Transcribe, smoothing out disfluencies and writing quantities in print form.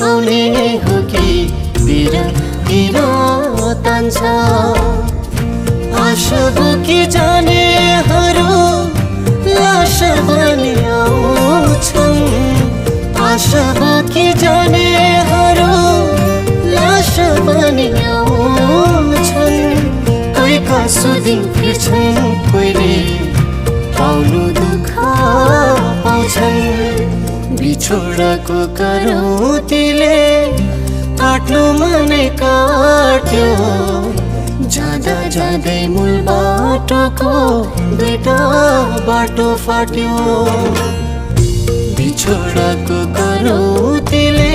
आउने हो कि बिरतिर तान्छ आशा बोकी जानेहरू लास बनी आउँछन् आशा बोकी जानेहरू लास बनी आउँछन् कोही कसो दिन फिर्छन् कोहीले पाउनु दुःख पाउँछन् बिछोडको करौतीले काट्नु मनै काट्यो जाँदा जाँदै मूल बाटोको दुईटा बाटो फाट्यो बिछोडको करौतीले